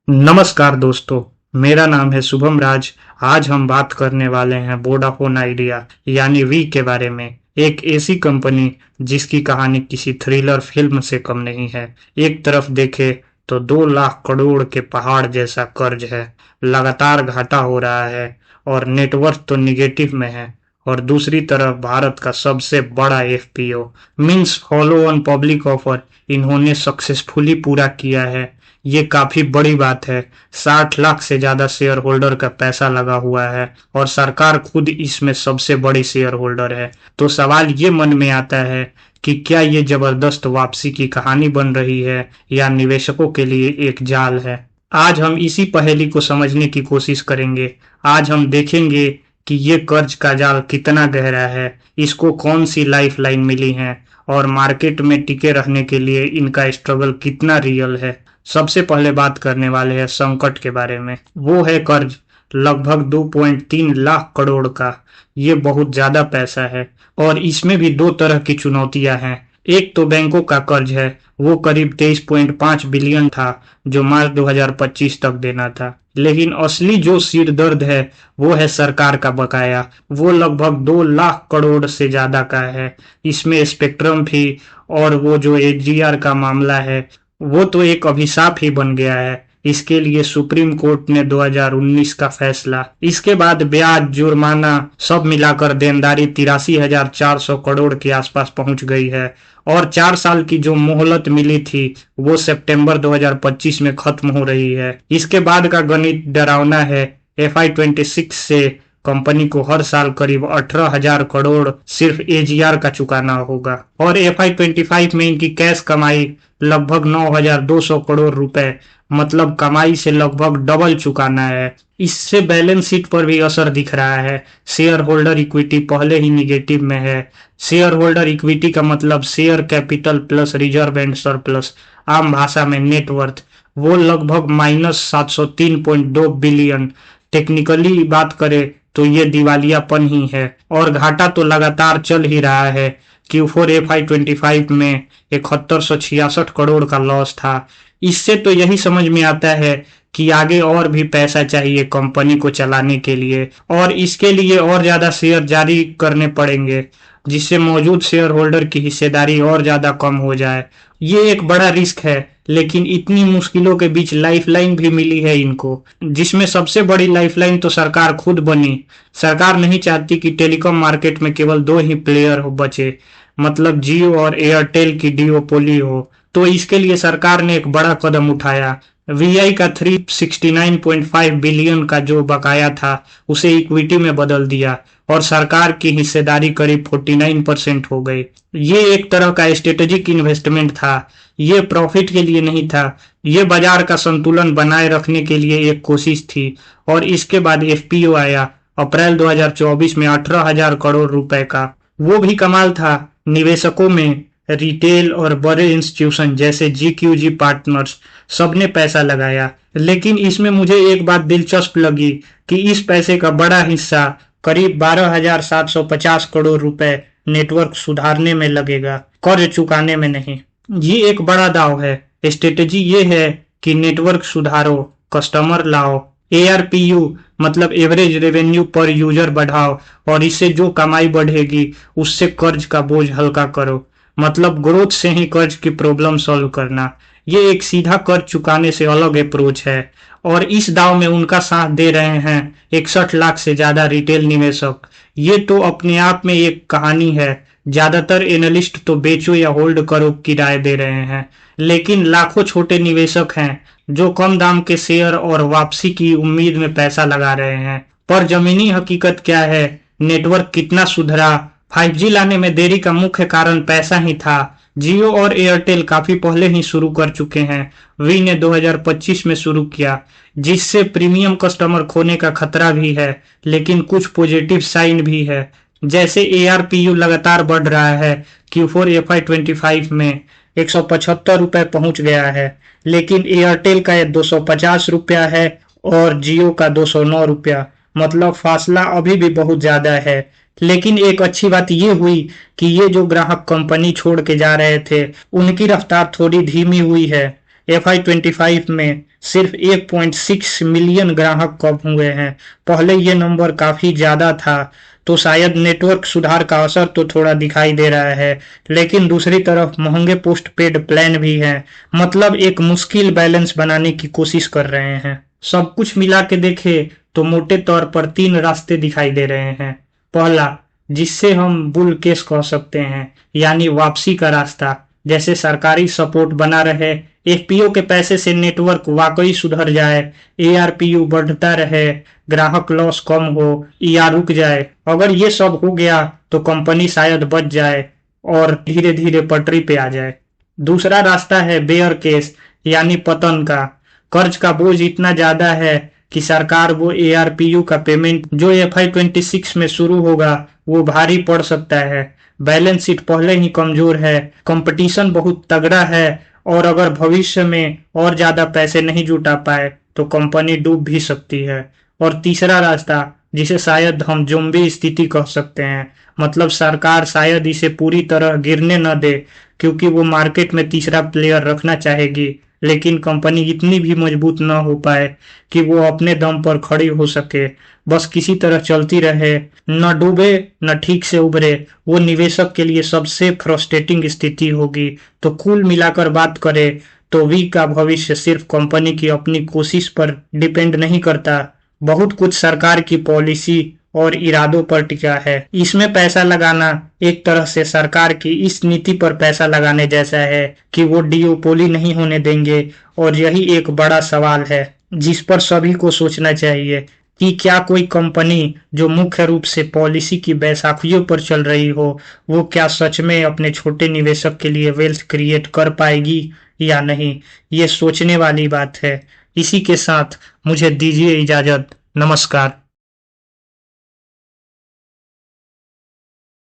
नमस्कार दोस्तों, मेरा नाम है शुभम राज। आज हम बात करने वाले हैं वोडाफोन आइडिया यानी वी के बारे में। एक ऐसी कंपनी जिसकी कहानी किसी थ्रिलर फिल्म से कम नहीं है। एक तरफ देखे तो 2 लाख करोड़ के पहाड़ जैसा कर्ज है, लगातार घाटा हो रहा है और नेटवर्थ तो निगेटिव में है। और दूसरी तरफ भारत का सबसे बड़ा FPO means follow on public offer इन्होंने सक्सेसफुली पूरा किया है। ये काफी बड़ी बात है। 60 लाख से ज्यादा शेयर होल्डर का पैसा लगा हुआ है और सरकार खुद इसमें सबसे बड़ी शेयर होल्डर है। तो सवाल ये मन में आता है कि क्या ये जबरदस्त वापसी की कहानी बन रही है या निवेशकों के लिए एक जाल है। आज हम इसी पहेली को समझने की कोशिश करेंगे। आज हम देखेंगे कि ये कर्ज का जाल कितना गहरा है, इसको कौन सी लाइफ लाइन मिली है और मार्केट में टिके रहने के लिए इनका स्ट्रगल कितना रियल है। सबसे पहले बात करने वाले हैं संकट के बारे में। वो है कर्ज, लगभग 2.3 लाख करोड़ का। ये बहुत ज्यादा पैसा है और इसमें भी दो तरह की चुनौतियां हैं। एक तो बैंकों का कर्ज है, वो करीब 23.5 बिलियन था जो मार्च 2025 तक देना था। लेकिन असली जो सिर दर्द है वो है सरकार का बकाया। वो लगभग 2 लाख करोड़ से ज्यादा का है। इसमें स्पेक्ट्रम फी और वो जो एजीआर का मामला है वो तो एक अभिशाप ही बन गया है। इसके लिए सुप्रीम कोर्ट ने 2019 का फैसला, इसके बाद ब्याज, जुर्माना सब मिलाकर देनदारी 83,400 करोड़ के आसपास पहुंच गई है। और 4 साल की जो मोहलत मिली थी वो सितंबर 2025 में खत्म हो रही है। इसके बाद का गणित डरावना है। FY26 से कंपनी को हर साल करीब 18,000 करोड़ सिर्फ एजीआर का चुकाना होगा और FY25 में इनकी कैश कमाई लगभग 9,200 करोड़ रुपए, मतलब कमाई से लगभग डबल चुकाना है। इससे बैलेंस शीट पर भी असर दिख रहा है। शेयर होल्डर इक्विटी पहले ही निगेटिव में है। शेयर होल्डर इक्विटी का मतलब share capital plus reserve and surplus, आम भाषा में नेटवर्थ, वो लगभग -703.2 बिलियन। टेक्निकली बात करें तो ये दिवालियापन ही है और घाटा तो लगातार चल ही रहा है। Q4 FY25 में 7166 करोड़ का लॉस था। इससे तो यही समझ में आता है कि आगे और भी पैसा चाहिए कंपनी को चलाने के लिए और इसके लिए और ज्यादा शेयर जारी करने पड़ेंगे जिससे मौजूद शेयर होल्डर की हिस्सेदारी और ज्यादा कम हो जाए। ये एक बड़ा रिस्क है, लेकिन इतनी मुश्किलों के बीच लाइफलाइन भी मिली है इनको, जिसमें सबसे बड़ी लाइफलाइन तो सरकार खुद बनी। सरकार नहीं चाहती कि टेलीकॉम मार्केट में केवल दो ही प्लेयर हो बचे, मतलब जियो और एयरटेल की डिओपोली हो। तो इसके लिए सरकार ने एक बड़ा कदम उठाया। वीआई का 369.5 बिलियन का जो बकाया था उसे इक्विटी में बदल दिया और सरकार की हिस्सेदारी करीब 49% हो गई। ये एक तरह का स्ट्रेटेजिक इन्वेस्टमेंट था। ये प्रॉफिट के लिए नहीं था, ये बाजार का संतुलन बनाए रखने के लिए एक कोशिश थी। और इसके बाद एफपीओ आया अप्रैल 2024 में 18,000 करोड़ रुपए का। वो भी कमाल था। निवेशकों में रिटेल और बड़े इंस्टीट्यूशन जैसे GQG पार्टनर्स सबने पैसा लगाया। लेकिन इसमें मुझे एक बात दिलचस्प लगी कि इस पैसे का बड़ा हिस्सा करीब 12,750 करोड़ रुपए नेटवर्क सुधारने में लगेगा, कर्ज चुकाने में नहीं। ये एक बड़ा दाव है। स्ट्रेटेजी ये है कि नेटवर्क सुधारो, कस्टमर लाओ, ARPU मतलब एवरेज रेवेन्यू पर यूजर बढ़ाओ और इससे जो कमाई बढ़ेगी उससे कर्ज का बोझ हल्का करो, मतलब ग्रोथ से ही कर्ज की प्रॉब्लम सॉल्व करना। ये एक सीधा कर्ज चुकाने से अलग अप्रोच है और इस दाव में उनका साथ दे रहे हैं 61 लाख से ज्यादा रिटेल निवेशक। ये तो अपने आप में एक कहानी है। ज्यादातर एनालिस्ट तो बेचो या होल्ड करो की राय दे रहे हैं, लेकिन लाखों छोटे निवेशक हैं जो कम दाम के शेयर और वापसी की उम्मीद में पैसा लगा रहे हैं। पर जमीनी हकीकत क्या है? नेटवर्क कितना सुधरा? 5G लाने में देरी का मुख्य कारण पैसा ही था। जियो और एयरटेल काफी पहले ही शुरू कर चुके हैं। वी ने 2025 में शुरू किया, जिससे प्रीमियम कस्टमर खोने का खतरा भी है, लेकिन कुछ पॉजिटिव साइन भी है। जैसे ARPU लगातार बढ़ रहा है। Q4 FY25 में 175 रुपए पहुंच गया है, लेकिन एयरटेल का 250 रुपया है और जियो का 209 रुपया, मतलब फासला अभी भी बहुत ज्यादा है। लेकिन एक अच्छी बात ये हुई कि ये जो ग्राहक कंपनी छोड़ के जा रहे थे उनकी रफ्तार थोड़ी धीमी हुई है। FY25 में सिर्फ 1.6 मिलियन ग्राहक कब हुए हैं। पहले ये नंबर काफी ज्यादा था, तो शायद नेटवर्क सुधार का असर तो थोड़ा दिखाई दे रहा है, लेकिन दूसरी तरफ महंगे पोस्ट पेड प्लान भी हैं। मतलब एक मुश्किल बैलेंस बनाने की कोशिश कर रहे हैं। सब कुछ मिला के देखे तो मोटे तौर पर 3 रास्ते दिखाई दे रहे हैं। पहला, जिससे हम बुल केस कह सकते हैं, यानी वापसी का रास्ता। जैसे सरकारी सपोर्ट बना रहे, एफपीओ के पैसे से नेटवर्क वाकई सुधर जाए, एआरपीयू बढ़ता रहे, ग्राहक लॉस कम हो या रुक जाए। अगर ये सब हो गया तो कंपनी शायद बच जाए और धीरे धीरे पटरी पे आ जाए। दूसरा रास्ता है बेयर केस, यानी पतन का। कर्ज का बोझ इतना ज्यादा है कि सरकार वो एआरपीयू का पेमेंट जो FY26 में शुरू होगा वो भारी पड़ सकता है। बैलेंस शीट पहले ही कमजोर है, कंपटीशन बहुत तगड़ा है, और अगर भविष्य में और ज्यादा पैसे नहीं जुटा पाए तो कंपनी डूब भी सकती है। और तीसरा रास्ता, जिसे शायद हम ज़ोंबी स्थिति कह सकते हैं, मतलब सरकार शायद इसे पूरी तरह गिरने न दे, क्योंकि वो मार्केट में तीसरा प्लेयर रखना चाहेगी, लेकिन कंपनी इतनी भी मजबूत न हो पाए कि वो अपने दम पर खड़ी हो सके। बस किसी तरह चलती रहे, न डूबे न ठीक से उभरे। वो निवेशक के लिए सबसे फ्रस्ट्रेटिंग स्थिति होगी। तो कुल मिलाकर बात करें तो वी का भविष्य सिर्फ कंपनी की अपनी कोशिश पर डिपेंड नहीं करता, बहुत कुछ सरकार की पॉलिसी और इरादों पर टिका है। इसमें पैसा लगाना एक तरह से सरकार की इस नीति पर पैसा लगाने जैसा है कि वो डिओपोली नहीं होने देंगे। और यही एक बड़ा सवाल है जिस पर सभी को सोचना चाहिए कि क्या कोई कंपनी जो मुख्य रूप से पॉलिसी की बैसाखियों पर चल रही हो, वो क्या सच में अपने छोटे निवेशक के लिए वेल्थ क्रिएट कर पाएगी या नहीं। ये सोचने वाली बात है। इसी के साथ मुझे दीजिए इजाजत। नमस्कार।